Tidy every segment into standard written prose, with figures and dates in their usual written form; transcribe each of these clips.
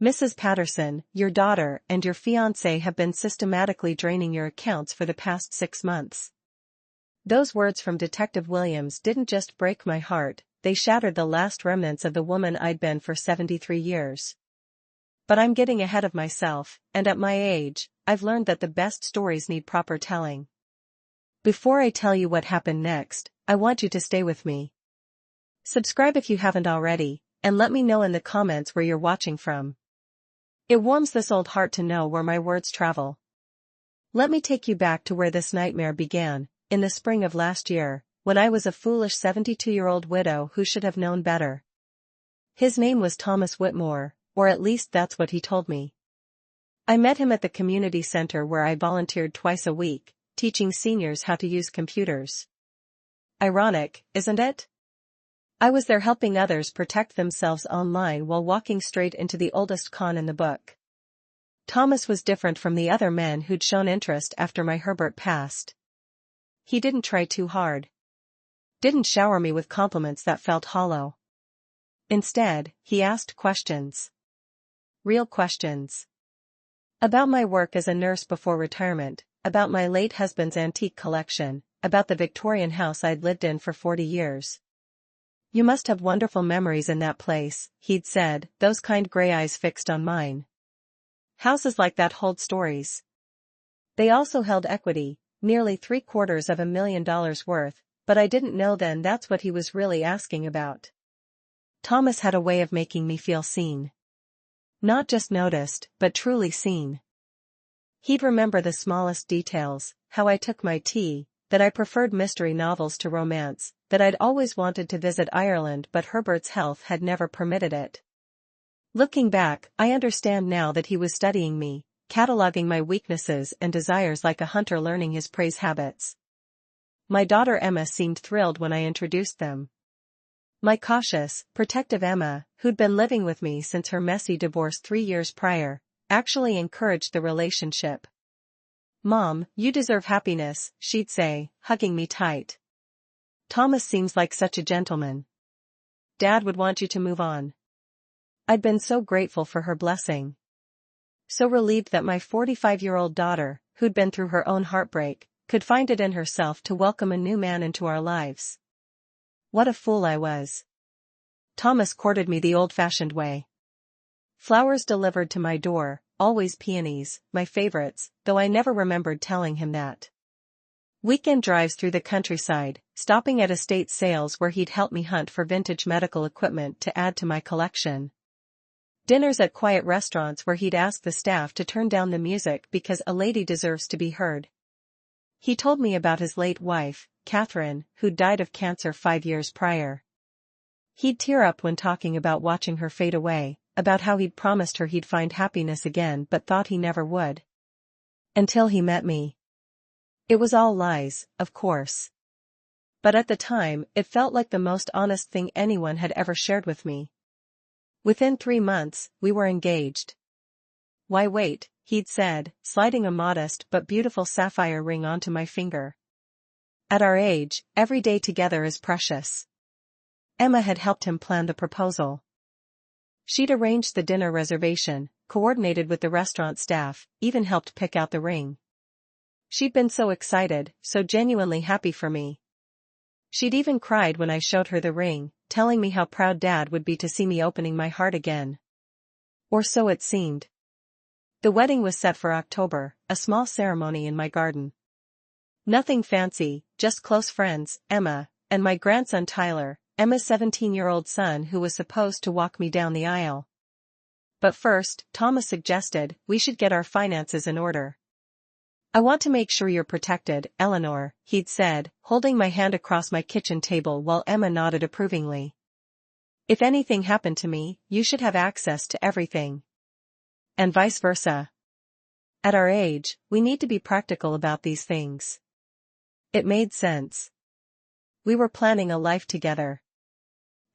Mrs. Patterson, your daughter and your fiancé have been systematically draining your accounts for the past 6 months. Those words from Detective Williams didn't just break my heart, they shattered the last remnants of the woman I'd been for 73 years. But I'm getting ahead of myself, and at my age, I've learned that the best stories need proper telling. Before I tell you what happened next, I want you to stay with me. Subscribe if you haven't already, and let me know in the comments where you're watching from. It warms this old heart to know where my words travel. Let me take you back to where this nightmare began, in the spring of last year, when I was a foolish 72-year-old widow who should have known better. His name was Thomas Whitmore, or at least that's what he told me. I met him at the community center where I volunteered twice a week, teaching seniors how to use computers. Ironic, isn't it? I was there helping others protect themselves online while walking straight into the oldest con in the book. Thomas was different from the other men who'd shown interest after my Herbert passed. He didn't try too hard. Didn't shower me with compliments that felt hollow. Instead, he asked questions. Real questions. About my work as a nurse before retirement, about my late husband's antique collection, about the Victorian house I'd lived in for 40 years. You must have wonderful memories in that place, he'd said, those kind gray eyes fixed on mine. Houses like that hold stories. They also held equity, nearly $750,000 worth, but I didn't know then that's what he was really asking about. Thomas had a way of making me feel seen. Not just noticed, but truly seen. He'd remember the smallest details, how I took my tea, that I preferred mystery novels to romance, that I'd always wanted to visit Ireland but Herbert's health had never permitted it. Looking back, I understand now that he was studying me, cataloging my weaknesses and desires like a hunter learning his prey habits. My daughter Emma seemed thrilled when I introduced them. My cautious, protective Emma, who'd been living with me since her messy divorce 3 years prior, actually encouraged the relationship. "Mom, you deserve happiness," she'd say, hugging me tight. "Thomas seems like such a gentleman. Dad would want you to move on." I'd been so grateful for her blessing. So relieved that my 45-year-old daughter, who'd been through her own heartbreak, could find it in herself to welcome a new man into our lives. What a fool I was. Thomas courted me the old-fashioned way. Flowers delivered to my door, always peonies, my favorites, though I never remembered telling him that. Weekend drives through the countryside, stopping at estate sales where he'd help me hunt for vintage medical equipment to add to my collection. Dinners at quiet restaurants where he'd ask the staff to turn down the music because a lady deserves to be heard. He told me about his late wife, Catherine, who'd died of cancer 5 years prior. He'd tear up when talking about watching her fade away, about how he'd promised her he'd find happiness again but thought he never would. Until he met me. It was all lies, of course. But at the time, it felt like the most honest thing anyone had ever shared with me. Within 3 months, we were engaged. "Why wait?" he'd said, sliding a modest but beautiful sapphire ring onto my finger. At our age, every day together is precious. Emma had helped him plan the proposal. She'd arranged the dinner reservation, coordinated with the restaurant staff, even helped pick out the ring. She'd been so excited, so genuinely happy for me. She'd even cried when I showed her the ring, telling me how proud Dad would be to see me opening my heart again. Or so it seemed. The wedding was set for October, a small ceremony in my garden. Nothing fancy, just close friends, Emma, and my grandson Tyler, Emma's 17-year-old son who was supposed to walk me down the aisle. But first, Thomas suggested, we should get our finances in order. "I want to make sure you're protected, Eleanor," he'd said, holding my hand across my kitchen table while Emma nodded approvingly. "If anything happened to me, you should have access to everything. And vice versa. At our age, we need to be practical about these things." It made sense. We were planning a life together.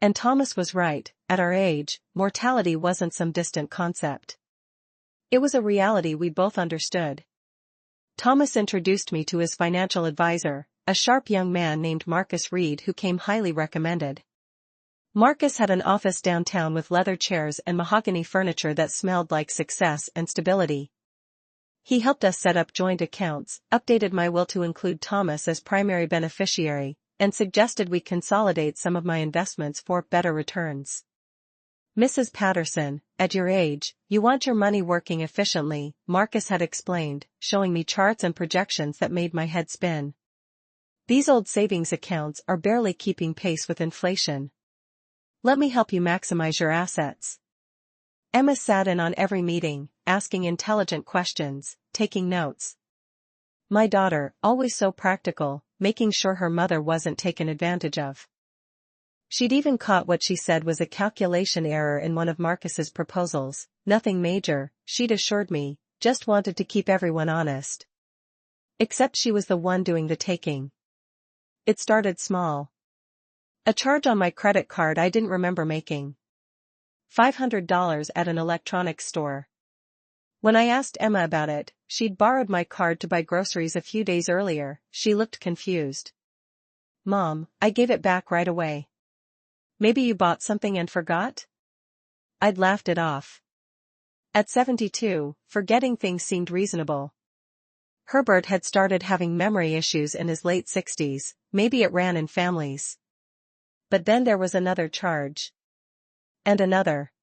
And Thomas was right, at our age, mortality wasn't some distant concept. It was a reality we both understood. Thomas introduced me to his financial advisor, a sharp young man named Marcus Reed who came highly recommended. Marcus had an office downtown with leather chairs and mahogany furniture that smelled like success and stability. He helped us set up joint accounts, updated my will to include Thomas as primary beneficiary, and suggested we consolidate some of my investments for better returns. "Mrs. Patterson, at your age, you want your money working efficiently," Marcus had explained, showing me charts and projections that made my head spin. "These old savings accounts are barely keeping pace with inflation. Let me help you maximize your assets." Emma sat in on every meeting, asking intelligent questions, taking notes. My daughter, always so practical, making sure her mother wasn't taken advantage of. She'd even caught what she said was a calculation error in one of Marcus's proposals. Nothing major, she'd assured me, just wanted to keep everyone honest. Except she was the one doing the taking. It started small. A charge on my credit card I didn't remember making. $500 at an electronics store. When I asked Emma about it, she'd borrowed my card to buy groceries a few days earlier. She looked confused. "Mom, I gave it back right away." "Maybe you bought something and forgot?" I'd laughed it off. At 72, forgetting things seemed reasonable. Herbert had started having memory issues in his late 60s, maybe it ran in families. But then there was another charge. And another.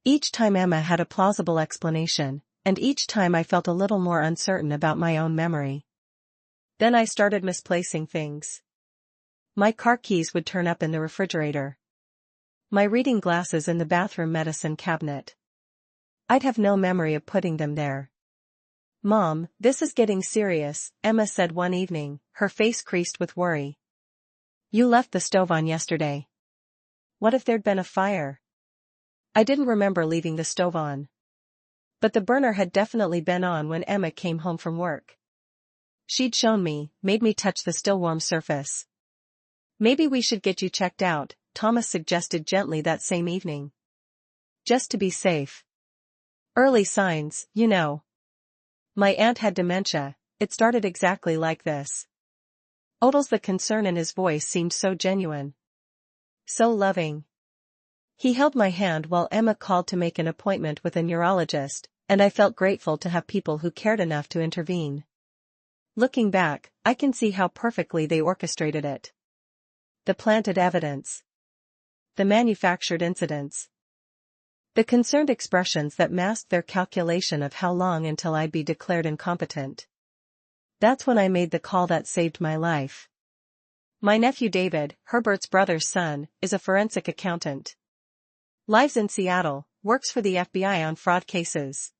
Each time Emma had a plausible explanation, and each time I felt a little more uncertain about my own memory. Then I started misplacing things. My car keys would turn up in the refrigerator. My reading glasses in the bathroom medicine cabinet. I'd have no memory of putting them there. "Mom, this is getting serious," Emma said one evening, her face creased with worry. "You left the stove on yesterday. What if there'd been a fire?" I didn't remember leaving the stove on. But the burner had definitely been on when Emma came home from work. She'd shown me, made me touch the still warm surface. "Maybe we should get you checked out," Thomas suggested gently that same evening. "Just to be safe. Early signs, you know. My aunt had dementia. It started exactly like this." The concern in his voice seemed so genuine. So loving. He held my hand while Emma called to make an appointment with a neurologist, and I felt grateful to have people who cared enough to intervene. Looking back, I can see how perfectly they orchestrated it. The planted evidence. The manufactured incidents. The concerned expressions that masked their calculation of how long until I'd be declared incompetent. That's when I made the call that saved my life. My nephew David, Herbert's brother's son, is a forensic accountant. Lives in Seattle, works for the FBI on fraud cases.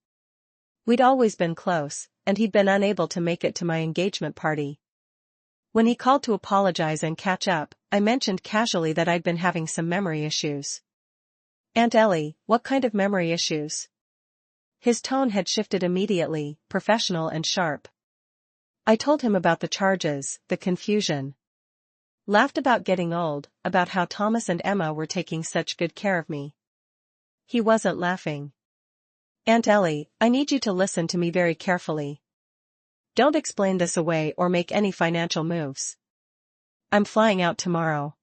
We'd always been close, and he'd been unable to make it to my engagement party. When he called to apologize and catch up, I mentioned casually that I'd been having some memory issues. "Aunt Ellie, what kind of memory issues?" His tone had shifted immediately, professional and sharp. I told him about the charges, the confusion. Laughed about getting old, about how Thomas and Emma were taking such good care of me. He wasn't laughing. "Aunt Ellie, I need you to listen to me very carefully. Don't explain this away or make any financial moves. I'm flying out tomorrow.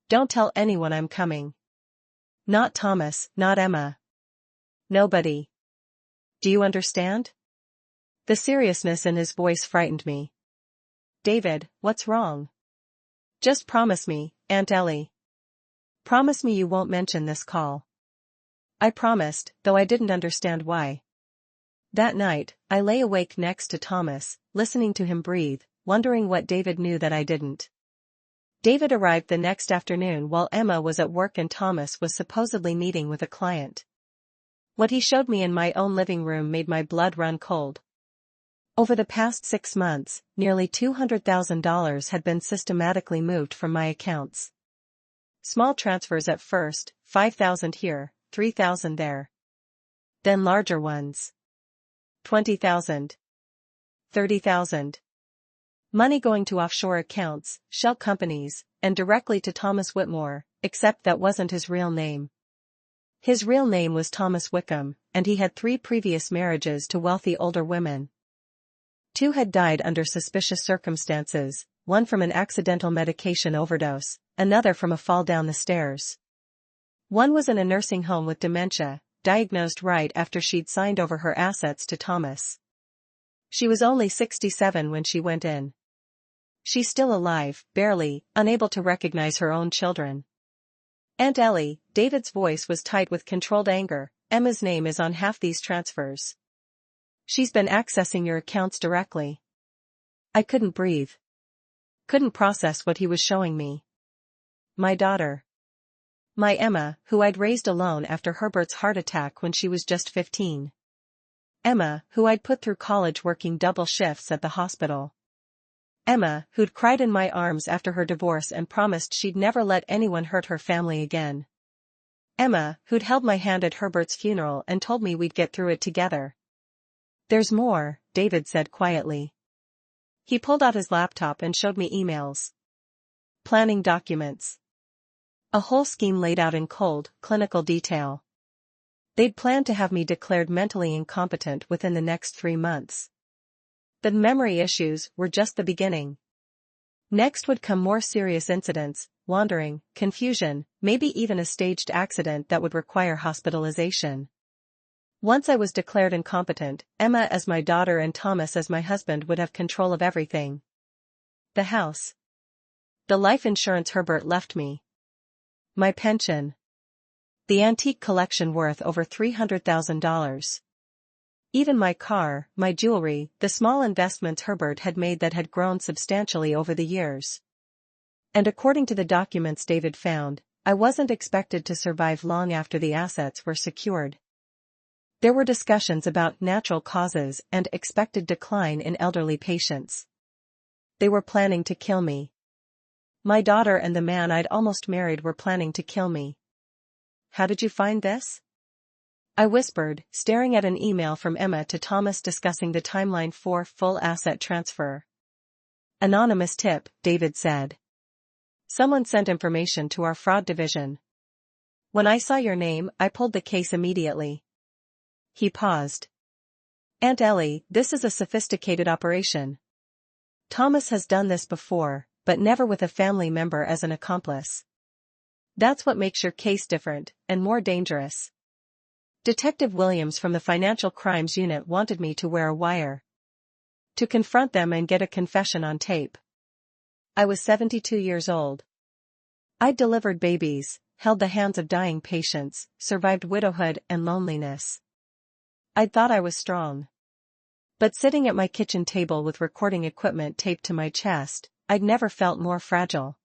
Don't tell anyone I'm coming. Not Thomas, not Emma. Nobody. Do you understand?" The seriousness in his voice frightened me. "David, what's wrong? Just promise me, Aunt Ellie. Promise me you won't mention this call." I promised, though I didn't understand why. That night, I lay awake next to Thomas, listening to him breathe, wondering what David knew that I didn't. David arrived the next afternoon while Emma was at work and Thomas was supposedly meeting with a client. What he showed me in my own living room made my blood run cold. Over the past 6 months, nearly $200,000 had been systematically moved from my accounts. Small transfers at first, $5,000 here, $3,000 there. Then larger ones. $20,000. $30,000. Money going to offshore accounts, shell companies, and directly to Thomas Whitmore, except that wasn't his real name. His real name was Thomas Wickham, and he had 3 previous marriages to wealthy older women. 2 had died under suspicious circumstances, one from an accidental medication overdose, another from a fall down the stairs. One was in a nursing home with dementia, diagnosed right after she'd signed over her assets to Thomas. She was only 67 when she went in. She's still alive, barely, unable to recognize her own children. Aunt Ellie, David's voice was tight with controlled anger, Emma's name is on half these transfers. She's been accessing your accounts directly. I couldn't breathe. Couldn't process what he was showing me. My daughter. My Emma, who I'd raised alone after Herbert's heart attack when she was just 15. Emma, who I'd put through college working double shifts at the hospital. Emma, who'd cried in my arms after her divorce and promised she'd never let anyone hurt her family again. Emma, who'd held my hand at Herbert's funeral and told me we'd get through it together. There's more, David said quietly. He pulled out his laptop and showed me emails. Planning documents. A whole scheme laid out in cold, clinical detail. They'd planned to have me declared mentally incompetent within the next 3 months. The memory issues were just the beginning. Next would come more serious incidents, wandering, confusion, maybe even a staged accident that would require hospitalization. Once I was declared incompetent, Emma as my daughter and Thomas as my husband would have control of everything. The house. The life insurance Herbert left me. My pension. The antique collection worth over $300,000. Even my car, my jewelry, the small investments Herbert had made that had grown substantially over the years. And according to the documents David found, I wasn't expected to survive long after the assets were secured. There were discussions about natural causes and expected decline in elderly patients. They were planning to kill me. My daughter and the man I'd almost married were planning to kill me. How did you find this? I whispered, staring at an email from Emma to Thomas discussing the timeline for full asset transfer. Anonymous tip, David said. Someone sent information to our fraud division. When I saw your name, I pulled the case immediately. He paused. Aunt Ellie, this is a sophisticated operation. Thomas has done this before, but never with a family member as an accomplice. That's what makes your case different, and more dangerous. Detective Williams from the Financial Crimes Unit wanted me to wear a wire. To confront them and get a confession on tape. I was 72 years old. I'd delivered babies, held the hands of dying patients, survived widowhood and loneliness. I'd thought I was strong. But sitting at my kitchen table with recording equipment taped to my chest, I'd never felt more fragile.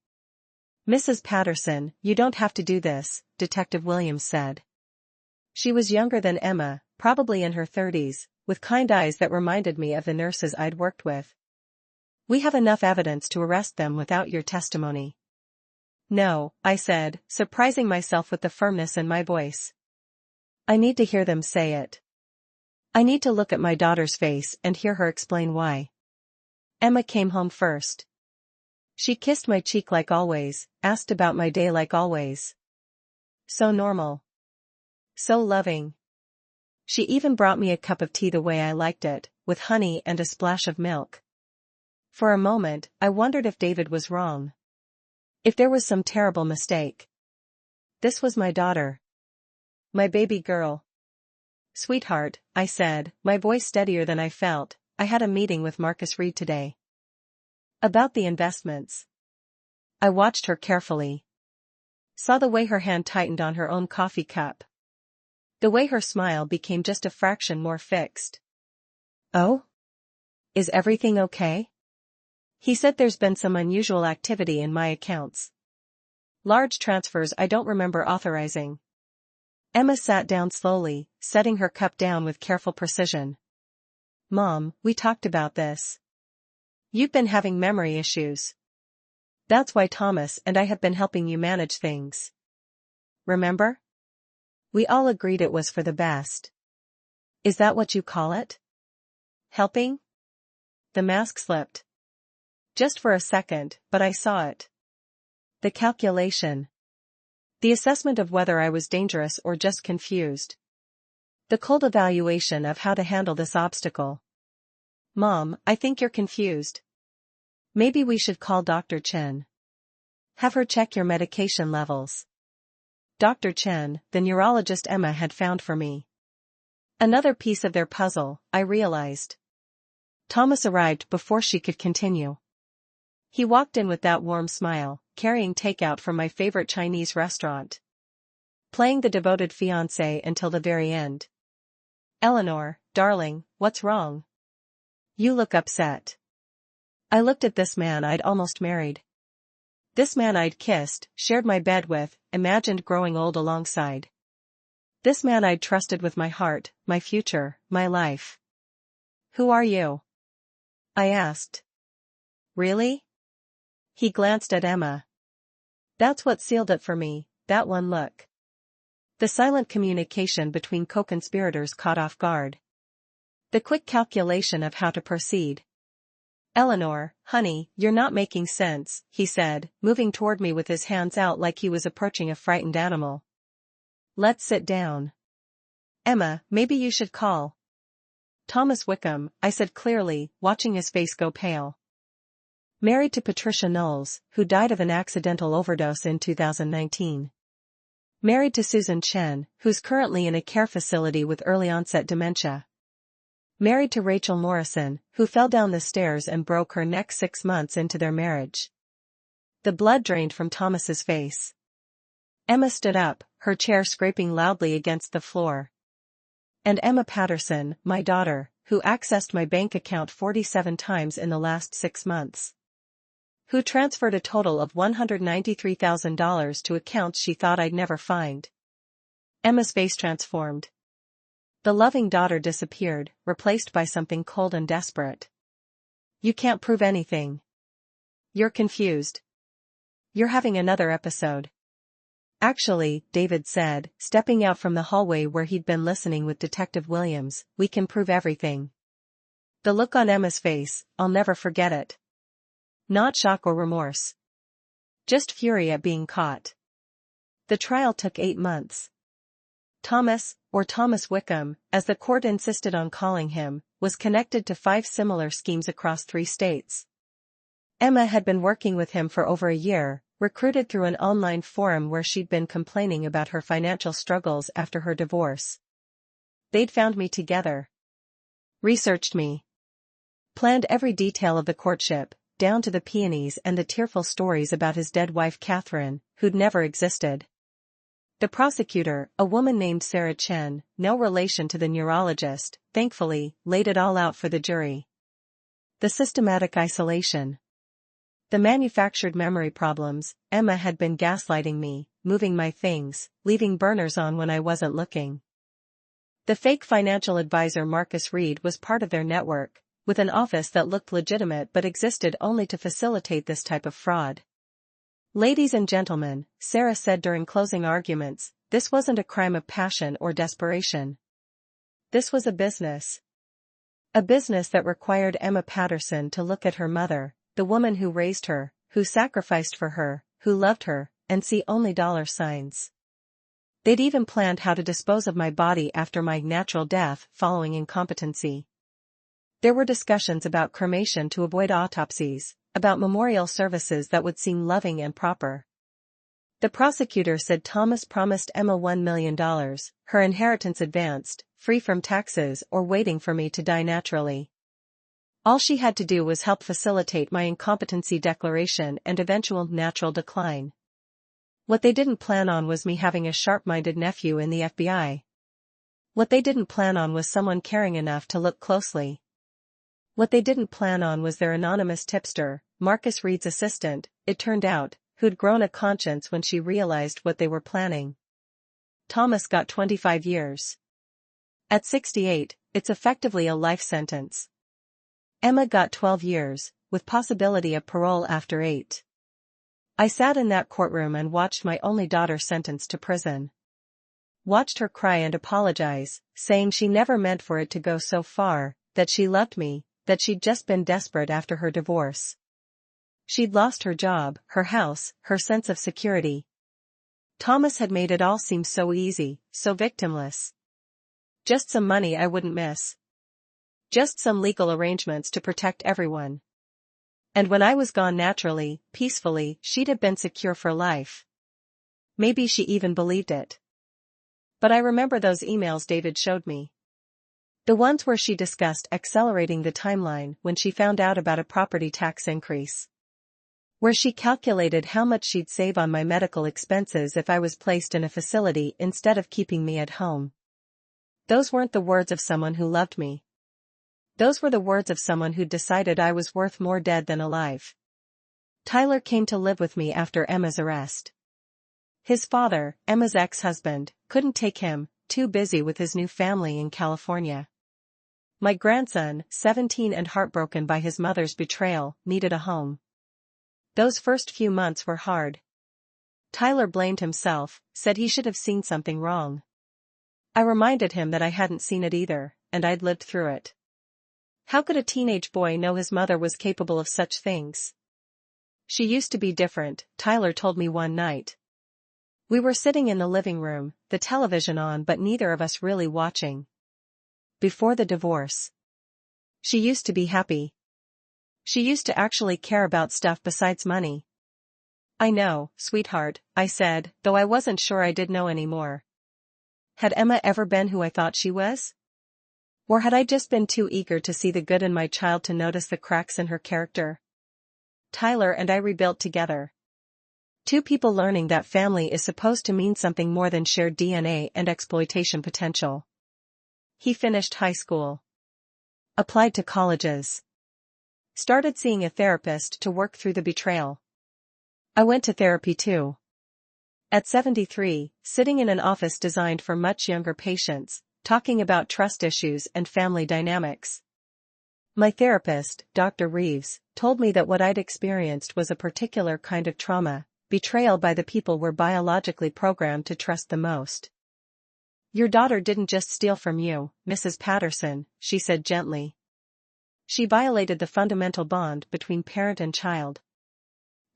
Mrs. Patterson, you don't have to do this, Detective Williams said. She was younger than Emma, probably in her 30s, with kind eyes that reminded me of the nurses I'd worked with. We have enough evidence to arrest them without your testimony. No, I said, surprising myself with the firmness in my voice. I need to hear them say it. I need to look at my daughter's face and hear her explain why. Emma came home first. She kissed my cheek like always, asked about my day like always. So normal. So loving. She even brought me a cup of tea the way I liked it, with honey and a splash of milk. For a moment, I wondered if David was wrong. If there was some terrible mistake. This was my daughter. My baby girl. Sweetheart, I said, my voice steadier than I felt, I had a meeting with Marcus Reed today. About the investments. I watched her carefully. Saw the way her hand tightened on her own coffee cup. The way her smile became just a fraction more fixed. Oh? Is everything okay? He said there's been some unusual activity in my accounts. Large transfers I don't remember authorizing. Emma sat down slowly, setting her cup down with careful precision. Mom, we talked about this. You've been having memory issues. That's why Thomas and I have been helping you manage things. Remember? We all agreed it was for the best. Is that what you call it? Helping? The mask slipped. Just for a second, but I saw it. The calculation. The assessment of whether I was dangerous or just confused. The cold evaluation of how to handle this obstacle. Mom, I think you're confused. Maybe we should call Dr. Chen. Have her check your medication levels. Dr. Chen, the neurologist Emma had found for me. Another piece of their puzzle, I realized. Thomas arrived before she could continue. He walked in with that warm smile, carrying takeout from my favorite Chinese restaurant. Playing the devoted fiancé until the very end. Eleanor, darling, what's wrong? You look upset. I looked at this man I'd almost married. This man I'd kissed, shared my bed with, imagined growing old alongside. This man I'd trusted with my heart, my future, my life. Who are you? I asked. Really? He glanced at Emma. That's what sealed it for me, that one look. The silent communication between co-conspirators caught off guard. The quick calculation of how to proceed. Eleanor, honey, you're not making sense, he said, moving toward me with his hands out like he was approaching a frightened animal. Let's sit down. Emma, maybe you should call Thomas Wickham, I said clearly, watching his face go pale. Married to Patricia Knowles, who died of an accidental overdose in 2019. Married to Susan Chen, who's currently in a care facility with early-onset dementia. Married to Rachel Morrison, who fell down the stairs and broke her neck 6 months into their marriage. The blood drained from Thomas's face. Emma stood up, her chair scraping loudly against the floor. And Emma Patterson, my daughter, who accessed my bank account 47 times in the last 6 months. Who transferred a total of $193,000 to accounts she thought I'd never find. Emma's face transformed. The loving daughter disappeared, replaced by something cold and desperate. You can't prove anything. You're confused. You're having another episode. Actually, David said, stepping out from the hallway where he'd been listening with Detective Williams, we can prove everything. The look on Emma's face, I'll never forget it. Not shock or remorse. Just fury at being caught. The trial took 8 months. Thomas, or Thomas Wickham, as the court insisted on calling him, was connected to 5 similar schemes across 3 states. Emma had been working with him for over a year, recruited through an online forum where she'd been complaining about her financial struggles after her divorce. They'd found me together. Researched me. Planned every detail of the courtship, down to the peonies and the tearful stories about his dead wife Catherine, who'd never existed. The prosecutor, a woman named Sarah Chen, no relation to the neurologist, thankfully, laid it all out for the jury. The systematic isolation. The manufactured memory problems. Emma had been gaslighting me, moving my things, leaving burners on when I wasn't looking. The fake financial advisor Marcus Reed was part of their network, with an office that looked legitimate but existed only to facilitate this type of fraud. Ladies and gentlemen, Sarah said during closing arguments, this wasn't a crime of passion or desperation. This was a business. A business that required Emma Patterson to look at her mother, the woman who raised her, who sacrificed for her, who loved her, and see only dollar signs. They'd even planned how to dispose of my body after my natural death following incompetency. There were discussions about cremation to avoid autopsies, about memorial services that would seem loving and proper. The prosecutor said Thomas promised Emma $1 million, her inheritance advanced, free from taxes or waiting for me to die naturally. All she had to do was help facilitate my incompetency declaration and eventual natural decline. What they didn't plan on was me having a sharp-minded nephew in the FBI. What they didn't plan on was someone caring enough to look closely. What they didn't plan on was their anonymous tipster, Marcus Reed's assistant, it turned out, who'd grown a conscience when she realized what they were planning. Thomas got 25 years. At 68, it's effectively a life sentence. Emma got 12 years, with possibility of parole after 8. I sat in that courtroom and watched my only daughter sentenced to prison. Watched her cry and apologize, saying she never meant for it to go so far, that she loved me, that she'd just been desperate after her divorce. She'd lost her job, her house, her sense of security. Thomas had made it all seem so easy, so victimless. Just some money I wouldn't miss. Just some legal arrangements to protect everyone. And when I was gone naturally, peacefully, she'd have been secure for life. Maybe she even believed it. But I remember those emails David showed me. The ones where she discussed accelerating the timeline when she found out about a property tax increase. Where she calculated how much she'd save on my medical expenses if I was placed in a facility instead of keeping me at home. Those weren't the words of someone who loved me. Those were the words of someone who'd decided I was worth more dead than alive. Tyler came to live with me after Emma's arrest. His father, Emma's ex-husband, couldn't take him, too busy with his new family in California. My grandson, 17 and heartbroken by his mother's betrayal, needed a home. Those first few months were hard. Tyler blamed himself, said he should have seen something wrong. I reminded him that I hadn't seen it either, and I'd lived through it. How could a teenage boy know his mother was capable of such things? She used to be different, Tyler told me one night. We were sitting in the living room, the television on but neither of us really watching. Before the divorce. She used to be happy. She used to actually care about stuff besides money. I know, sweetheart, I said, though I wasn't sure I did know anymore. Had Emma ever been who I thought she was? Or had I just been too eager to see the good in my child to notice the cracks in her character? Tyler and I rebuilt together. Two people learning that family is supposed to mean something more than shared DNA and exploitation potential. He finished high school. Applied to colleges. Started seeing a therapist to work through the betrayal. I went to therapy too. At 73, sitting in an office designed for much younger patients, talking about trust issues and family dynamics. My therapist, Dr. Reeves, told me that what I'd experienced was a particular kind of trauma, betrayal by the people we're biologically programmed to trust the most. Your daughter didn't just steal from you, Mrs. Patterson, she said gently. She violated the fundamental bond between parent and child.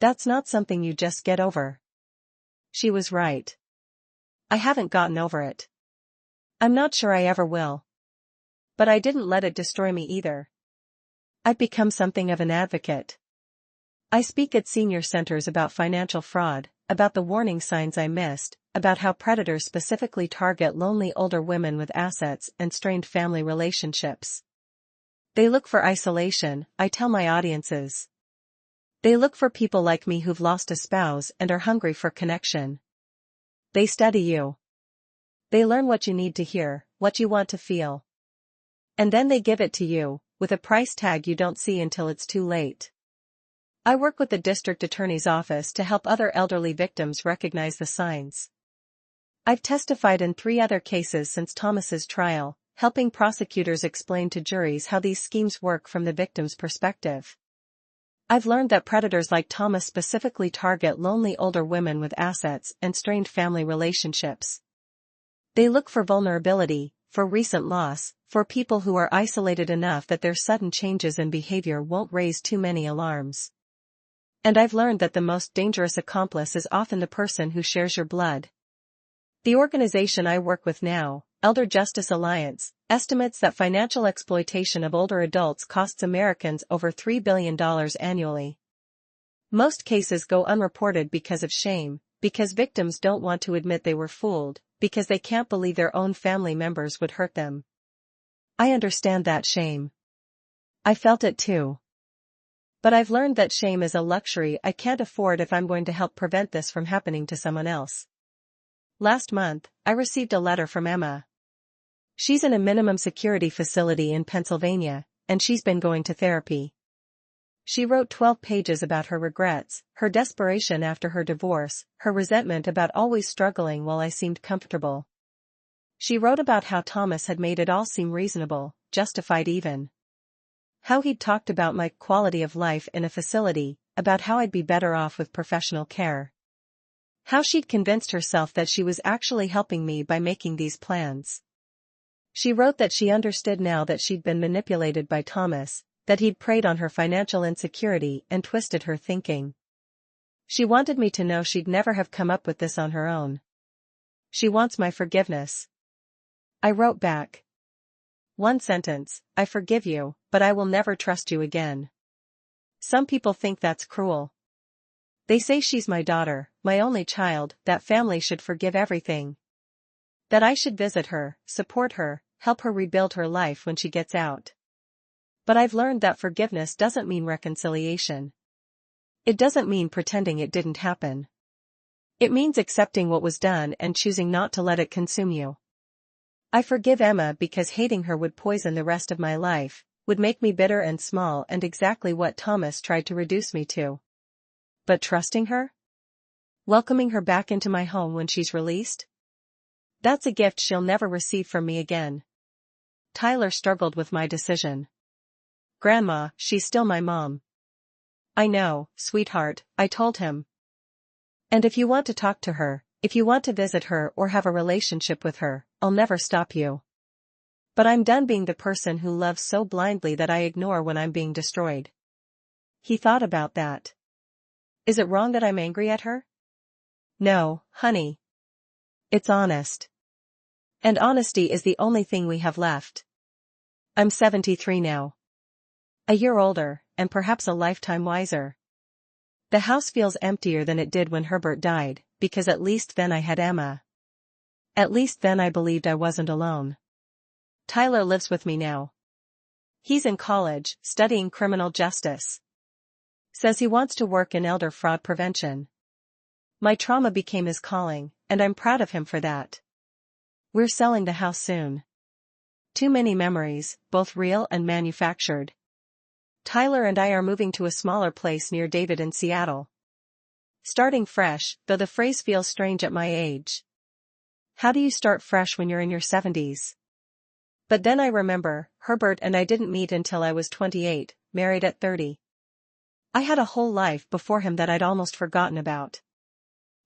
That's not something you just get over. She was right. I haven't gotten over it. I'm not sure I ever will. But I didn't let it destroy me either. I've become something of an advocate. I speak at senior centers about financial fraud, about the warning signs I missed, about how predators specifically target lonely older women with assets and strained family relationships. They look for isolation, I tell my audiences. They look for people like me who've lost a spouse and are hungry for connection. They study you. They learn what you need to hear, what you want to feel. And then they give it to you, with a price tag you don't see until it's too late. I work with the district attorney's office to help other elderly victims recognize the signs. I've testified in 3 other cases since Thomas's trial, helping prosecutors explain to juries how these schemes work from the victim's perspective. I've learned that predators like Thomas specifically target lonely older women with assets and strained family relationships. They look for vulnerability, for recent loss, for people who are isolated enough that their sudden changes in behavior won't raise too many alarms. And I've learned that the most dangerous accomplice is often the person who shares your blood. The organization I work with now, Elder Justice Alliance, estimates that financial exploitation of older adults costs Americans over $3 billion annually. Most cases go unreported because of shame, because victims don't want to admit they were fooled, because they can't believe their own family members would hurt them. I understand that shame. I felt it too. But I've learned that shame is a luxury I can't afford if I'm going to help prevent this from happening to someone else. Last month, I received a letter from Emma. She's in a minimum security facility in Pennsylvania, and she's been going to therapy. She wrote 12 pages about her regrets, her desperation after her divorce, her resentment about always struggling while I seemed comfortable. She wrote about how Thomas had made it all seem reasonable, justified even. How he'd talked about my quality of life in a facility, about how I'd be better off with professional care. How she'd convinced herself that she was actually helping me by making these plans. She wrote that she understood now that she'd been manipulated by Thomas, that he'd preyed on her financial insecurity and twisted her thinking. She wanted me to know she'd never have come up with this on her own. She wants my forgiveness. I wrote back. One sentence, I forgive you, but I will never trust you again. Some people think that's cruel. They say she's my daughter, my only child, that family should forgive everything. That I should visit her, support her, help her rebuild her life when she gets out. But I've learned that forgiveness doesn't mean reconciliation. It doesn't mean pretending it didn't happen. It means accepting what was done and choosing not to let it consume you. I forgive Emma because hating her would poison the rest of my life, would make me bitter and small, and exactly what Thomas tried to reduce me to. But trusting her? Welcoming her back into my home when she's released? That's a gift she'll never receive from me again. Tyler struggled with my decision. Grandma, she's still my mom. I know, sweetheart, I told him. And if you want to talk to her, if you want to visit her or have a relationship with her, I'll never stop you. But I'm done being the person who loves so blindly that I ignore when I'm being destroyed. He thought about that. Is it wrong that I'm angry at her? No, honey. It's honest. And honesty is the only thing we have left. I'm 73 now. A year older, and perhaps a lifetime wiser. The house feels emptier than it did when Herbert died, because at least then I had Emma. At least then I believed I wasn't alone. Tyler lives with me now. He's in college, studying criminal justice. Says he wants to work in elder fraud prevention. My trauma became his calling, and I'm proud of him for that. We're selling the house soon. Too many memories, both real and manufactured. Tyler and I are moving to a smaller place near David in Seattle. Starting fresh, though the phrase feels strange at my age. How do you start fresh when you're in your 70s? But then I remember, Herbert and I didn't meet until I was 28, married at 30. I had a whole life before him that I'd almost forgotten about.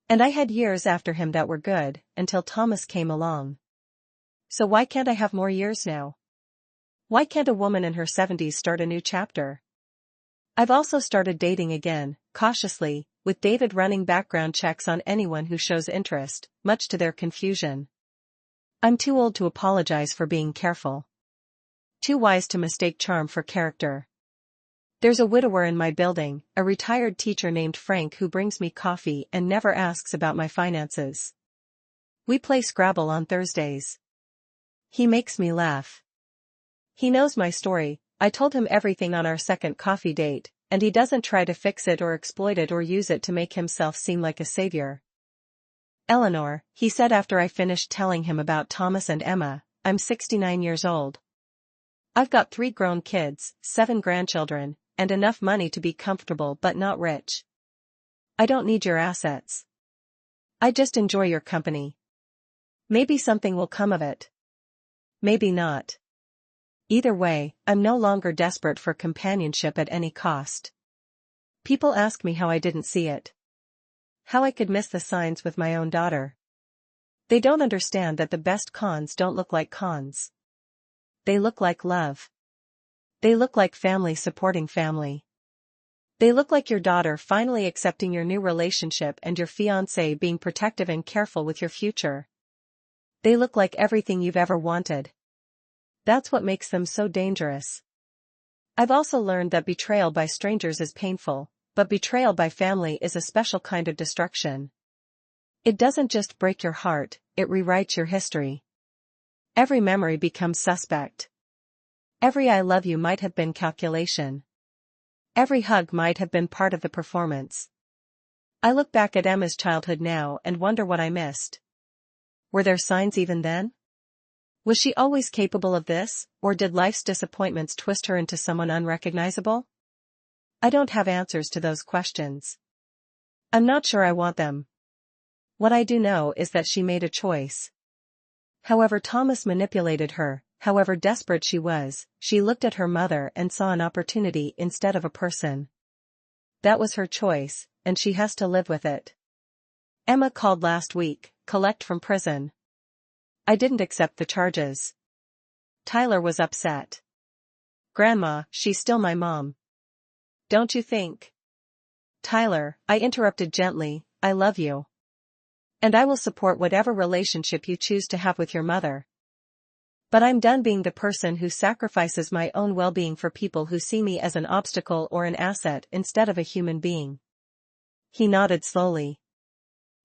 And I had years after him that were good, until Thomas came along. So why can't I have more years now? Why can't a woman in her 70s start a new chapter? I've also started dating again, cautiously, with David running background checks on anyone who shows interest, much to their confusion. I'm too old to apologize for being careful. Too wise to mistake charm for character. There's a widower in my building, a retired teacher named Frank who brings me coffee and never asks about my finances. We play Scrabble on Thursdays. He makes me laugh. He knows my story. I told him everything on our second coffee date, and he doesn't try to fix it or exploit it or use it to make himself seem like a savior. Eleanor, he said after I finished telling him about Thomas and Emma, I'm 69 years old. I've got 3 grown kids, 7 grandchildren, and enough money to be comfortable but not rich. I don't need your assets. I just enjoy your company. Maybe something will come of it. Maybe not. Either way, I'm no longer desperate for companionship at any cost. People ask me how I didn't see it. How I could miss the signs with my own daughter. They don't understand that the best cons don't look like cons. They look like love. They look like family supporting family. They look like your daughter finally accepting your new relationship and your fiancé being protective and careful with your future. They look like everything you've ever wanted. That's what makes them so dangerous. I've also learned that betrayal by strangers is painful, but betrayal by family is a special kind of destruction. It doesn't just break your heart, it rewrites your history. Every memory becomes suspect. Every I love you might have been calculation. Every hug might have been part of the performance. I look back at Emma's childhood now and wonder what I missed. Were there signs even then? Was she always capable of this, or did life's disappointments twist her into someone unrecognizable? I don't have answers to those questions. I'm not sure I want them. What I do know is that she made a choice. However Thomas manipulated her, however desperate she was, she looked at her mother and saw an opportunity instead of a person. That was her choice, and she has to live with it. Emma called last week, collect from prison. I didn't accept the charges. Tyler was upset. Grandma, she's still my mom. Don't you think? Tyler, I interrupted gently, I love you. And I will support whatever relationship you choose to have with your mother. But I'm done being the person who sacrifices my own well-being for people who see me as an obstacle or an asset instead of a human being. He nodded slowly.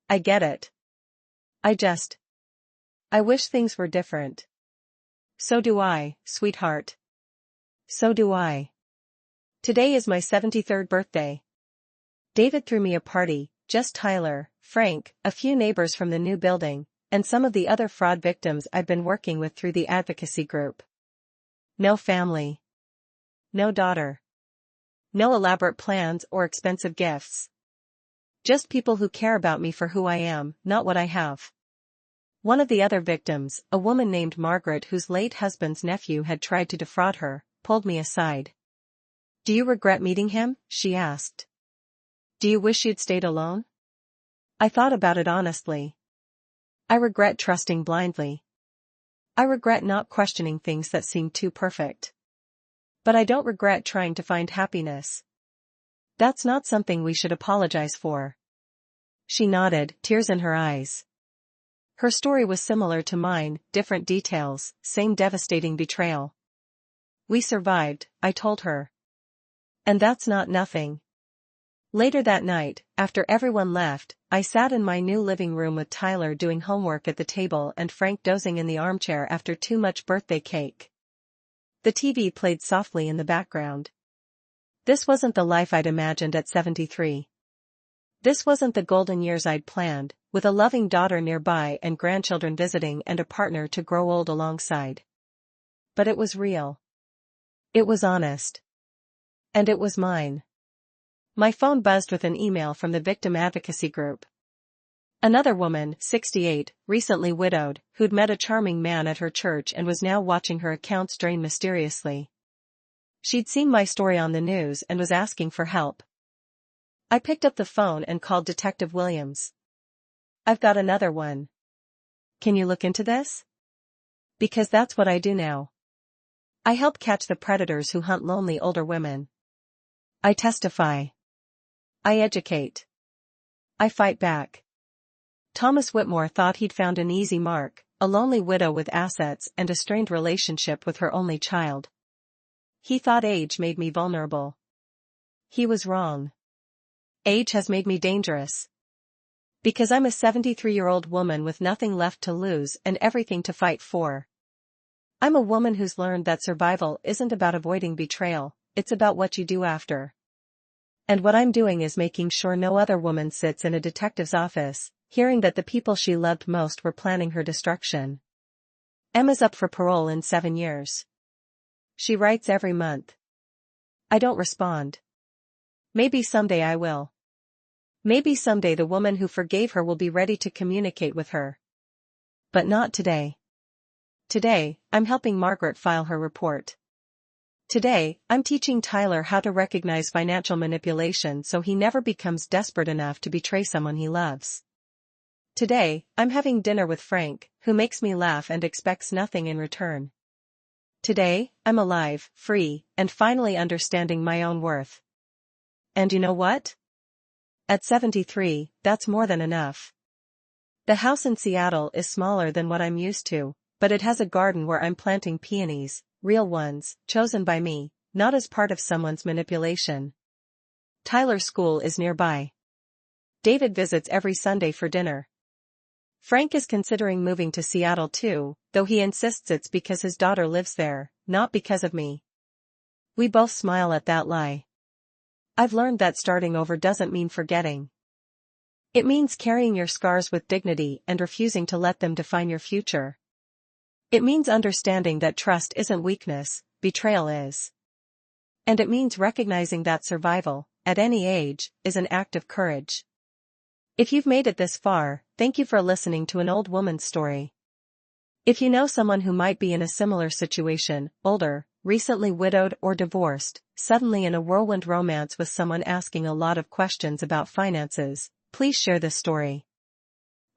I get it. I wish things were different. So do I, sweetheart. So do I. Today is my 73rd birthday. David threw me a party, just Tyler, Frank, a few neighbors from the new building, and some of the other fraud victims I've been working with through the advocacy group. No family. No daughter. No elaborate plans or expensive gifts. Just people who care about me for who I am, not what I have. One of the other victims, a woman named Margaret whose late husband's nephew had tried to defraud her, pulled me aside. Do you regret meeting him? She asked. Do you wish you'd stayed alone? I thought about it honestly. I regret trusting blindly. I regret not questioning things that seemed too perfect. But I don't regret trying to find happiness. That's not something we should apologize for. She nodded, tears in her eyes. Her story was similar to mine, different details, same devastating betrayal. We survived, I told her. And that's not nothing. Later that night, after everyone left, I sat in my new living room with Tyler doing homework at the table and Frank dozing in the armchair after too much birthday cake. The TV played softly in the background. This wasn't the life I'd imagined at 73. This wasn't the golden years I'd planned, with a loving daughter nearby and grandchildren visiting and a partner to grow old alongside. But it was real. It was honest. And it was mine. My phone buzzed with an email from the victim advocacy group. Another woman, 68, recently widowed, who'd met a charming man at her church and was now watching her accounts drain mysteriously. She'd seen my story on the news and was asking for help. I picked up the phone and called Detective Williams. I've got another one. Can you look into this? Because that's what I do now. I help catch the predators who hunt lonely older women. I testify. I educate. I fight back. Thomas Whitmore thought he'd found an easy mark, a lonely widow with assets and a strained relationship with her only child. He thought age made me vulnerable. He was wrong. Age has made me dangerous. Because I'm a 73-year-old woman with nothing left to lose and everything to fight for. I'm a woman who's learned that survival isn't about avoiding betrayal, it's about what you do after. And what I'm doing is making sure no other woman sits in a detective's office, hearing that the people she loved most were planning her destruction. Emma's up for parole in 7 years. She writes every month. I don't respond. Maybe someday I will. Maybe someday the woman who forgave her will be ready to communicate with her. But not today. Today, I'm helping Margaret file her report. Today, I'm teaching Tyler how to recognize financial manipulation so he never becomes desperate enough to betray someone he loves. Today, I'm having dinner with Frank, who makes me laugh and expects nothing in return. Today, I'm alive, free, and finally understanding my own worth. And you know what? At 73, that's more than enough. The house in Seattle is smaller than what I'm used to, but it has a garden where I'm planting peonies, real ones, chosen by me, not as part of someone's manipulation. Tyler's school is nearby. David visits every Sunday for dinner. Frank is considering moving to Seattle too, though he insists it's because his daughter lives there, not because of me. We both smile at that lie. I've learned that starting over doesn't mean forgetting. It means carrying your scars with dignity and refusing to let them define your future. It means understanding that trust isn't weakness, betrayal is. And it means recognizing that survival, at any age, is an act of courage. If you've made it this far, thank you for listening to an old woman's story. If you know someone who might be in a similar situation, older, recently widowed or divorced, suddenly in a whirlwind romance with someone asking a lot of questions about finances, please share this story.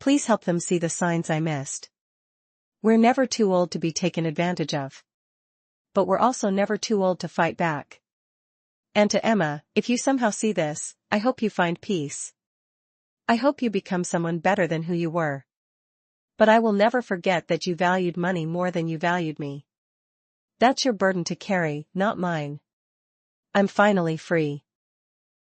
Please help them see the signs I missed. We're never too old to be taken advantage of. But we're also never too old to fight back. And to Emma, if you somehow see this, I hope you find peace. I hope you become someone better than who you were. But I will never forget that you valued money more than you valued me. That's your burden to carry, not mine. I'm finally free.